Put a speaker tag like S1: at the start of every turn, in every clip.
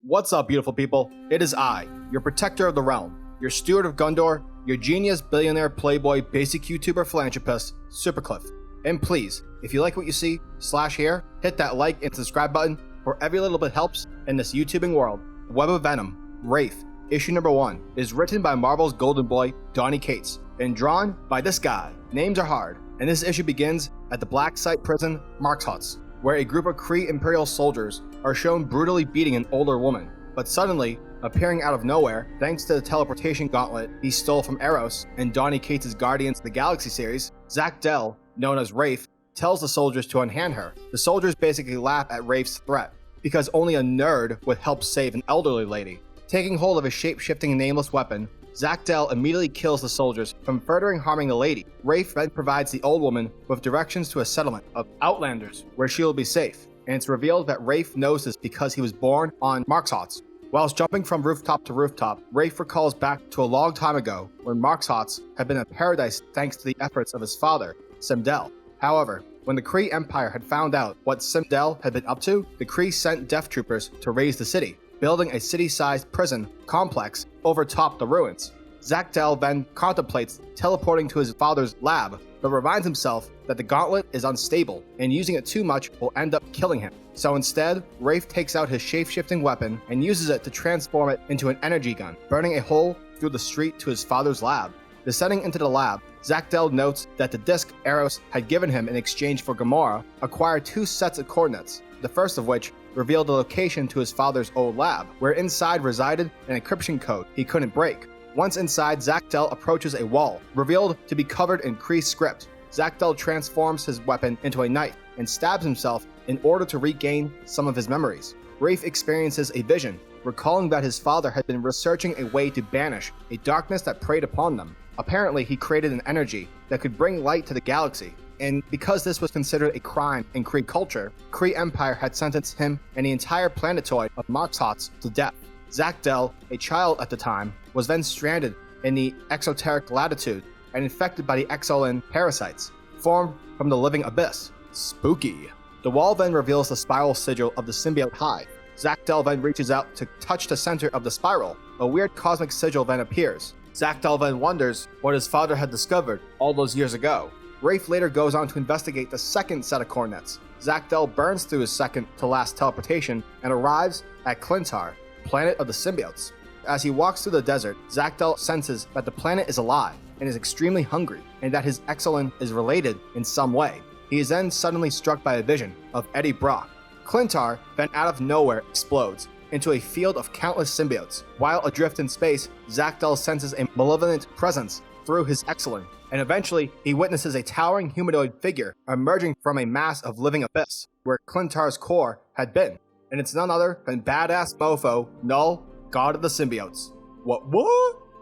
S1: What's up, beautiful people? It is I, your protector of the realm, your steward of Gondor, your genius, billionaire, playboy, basic YouTuber, philanthropist, SuperCliff. And please, if you like what you see, /here, hit that like and subscribe button, for every little bit helps in this YouTubing world. Web of Venom, Wraith, issue number 1, is written by Marvel's golden boy, Donny Cates, and drawn by this guy. Names are hard, and this issue begins at the Black Site prison, Markshuts, where a group of Kree Imperial soldiers are shown brutally beating an older woman. But suddenly, appearing out of nowhere, thanks to the teleportation gauntlet he stole from Eros in Donny Cates' Guardians of the Galaxy series, Zach Dell, known as Wraith, tells the soldiers to unhand her. The soldiers basically laugh at Wraith's threat, because only a nerd would help save an elderly lady. Taking hold of a shape-shifting nameless weapon, Zach Dell immediately kills the soldiers from furthering harming the lady. Wraith then provides the old woman with directions to a settlement of Outlanders, where she will be safe, and it's revealed that Wraith knows this because he was born on Markshuts. Whilst jumping from rooftop to rooftop, Wraith recalls back to a long time ago when Markshuts had been a paradise thanks to the efforts of his father, Symbiotes. However, when the Kree Empire had found out what Symbiotes had been up to, the Kree sent Death Troopers to raise the city, building a city-sized prison complex over top the ruins. Zach Dell then contemplates teleporting to his father's lab, but reminds himself that the gauntlet is unstable, and using it too much will end up killing him. So instead, Wraith takes out his shape-shifting weapon and uses it to transform it into an energy gun, burning a hole through the street to his father's lab. Descending into the lab, Zach Dell notes that the disc Eros had given him in exchange for Gamora acquired 2 sets of coordinates, the first of which revealed the location to his father's old lab, where inside resided an encryption code he couldn't break. Once inside, Zach Dell approaches a wall, revealed to be covered in Kree script. Zach Dell transforms his weapon into a knife and stabs himself in order to regain some of his memories. Wraith experiences a vision, recalling that his father had been researching a way to banish a darkness that preyed upon them. Apparently, he created an energy that could bring light to the galaxy, and because this was considered a crime in Kree culture, Kree Empire had sentenced him and the entire planetoid of Markshuts to death. Zach Dell, a child at the time, was then stranded in the exoteric latitude and infected by the Exolin parasites, formed from the living abyss. Spooky. The wall then reveals the spiral sigil of the symbiote hive. Zach Dell then reaches out to touch the center of the spiral. A weird cosmic sigil then appears. Zach Dell then wonders what his father had discovered all those years ago. Wraith later goes on to investigate the second set of coordinates. Zach Dell burns through his second to last teleportation and arrives at Clintar, planet of the symbiotes. As he walks through the desert, Zach Dell senses that the planet is alive and is extremely hungry, and that his Exolin is related in some way. He is then suddenly struck by a vision of Eddie Brock. Clintar then out of nowhere explodes into a field of countless symbiotes. While adrift in space, Zach Dell senses a malevolent presence through his Exolin, and eventually he witnesses a towering humanoid figure emerging from a mass of living abyss, where Clintar's core had been. And it's none other than badass mofo Knull, god of the symbiotes. What?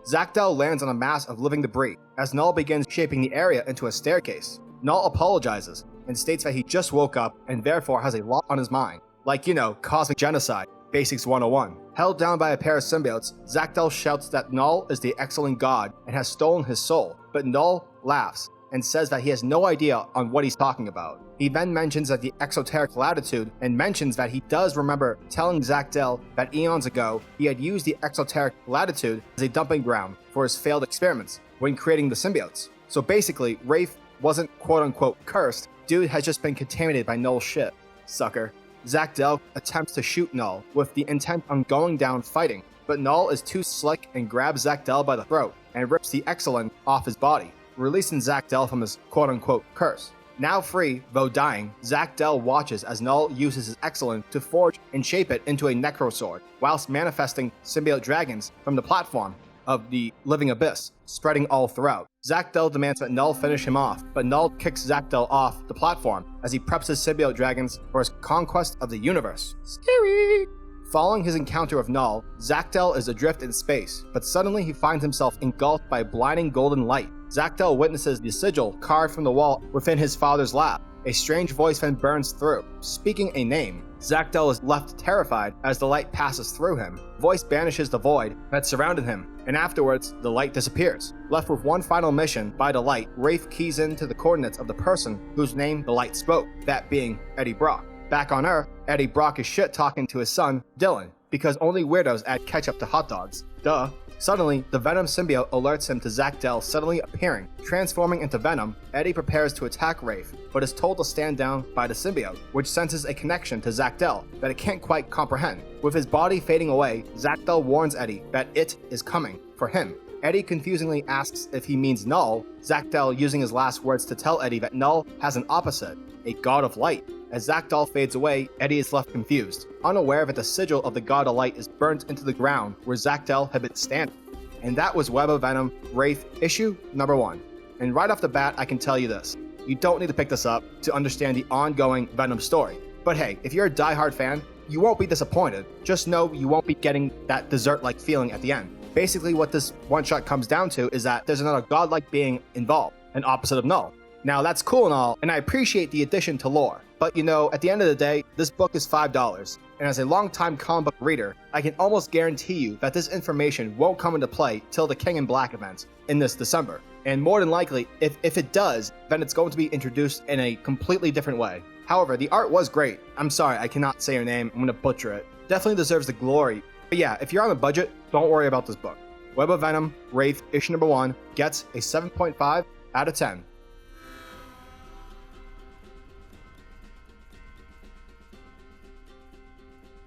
S1: Zach Dell lands on a mass of living debris as Knull begins shaping the area into a staircase. Knull apologizes and states that he just woke up and therefore has a lot on his mind. Like, cosmic genocide, Basics 101. Held down by a pair of symbiotes, Zach Dell shouts that Knull is the excellent god and has stolen his soul, but Knull laughs and says that he has no idea on what he's talking about. He then mentions that the exoteric latitude and mentions that he does remember telling Zach Dell that eons ago he had used the exoteric latitude as a dumping ground for his failed experiments when creating the symbiotes. So basically, Wraith wasn't quote-unquote cursed, dude has just been contaminated by Knull's shit. Sucker. Zach Dell attempts to shoot Knull with the intent on going down fighting, but Knull is too slick and grabs Zach Dell by the throat and rips the Exolin off his body, releasing Zach Dell from his quote-unquote curse. Now free, though dying, Zach Dell watches as Knull uses his Exolin to forge and shape it into a necrosword, whilst manifesting symbiote dragons from the platform of the living abyss, spreading all throughout. Zach Dell demands that Knull finish him off, but Knull kicks Zach Dell off the platform as he preps his symbiote dragons for his conquest of the universe. Scary! Following his encounter with Knull, Zach Dell is adrift in space, but suddenly he finds himself engulfed by a blinding golden light. Zach Dell witnesses the sigil carved from the wall within his father's lab. A strange voice then burns through, speaking a name. Zach Dell is left terrified as the light passes through him. Voice banishes the void that surrounded him, and afterwards, the light disappears. Left with one final mission by the light, Wraith keys into the coordinates of the person whose name the light spoke, that being Eddie Brock. Back on Earth, Eddie Brock is shit talking to his son, Dylan, because only weirdos add ketchup to hot dogs. Duh. Suddenly, the Venom symbiote alerts him to Zach-Del suddenly appearing. Transforming into Venom, Eddie prepares to attack Wraith, but is told to stand down by the symbiote, which senses a connection to Zach-Del that it can't quite comprehend. With his body fading away, Zach-Del warns Eddie that it is coming for him. Eddie confusingly asks if he means Knull, Zach-Del using his last words to tell Eddie that Knull has an opposite, a god of light. As Zach-Del fades away, Eddie is left confused, unaware that the sigil of the God of Light is burnt into the ground where Zach-Del had been standing. And that was Web of Venom, Wraith, issue number 1. And right off the bat, I can tell you this. You don't need to pick this up to understand the ongoing Venom story. But hey, if you're a diehard fan, you won't be disappointed. Just know you won't be getting that dessert-like feeling at the end. Basically, what this one-shot comes down to is that there's another godlike being involved, an opposite of Knull. Now, that's cool and all, and I appreciate the addition to lore. But you know, at the end of the day, this book is $5, and as a longtime comic book reader, I can almost guarantee you that this information won't come into play till the King in Black event in this December. And more than likely, if it does, then it's going to be introduced in a completely different way. However, the art was great. I'm sorry, I cannot say your name, I'm gonna butcher it. Definitely deserves the glory. But yeah, if you're on a budget, don't worry about this book. Web of Venom, Wraith, issue number 1, gets a 7.5 out of 10.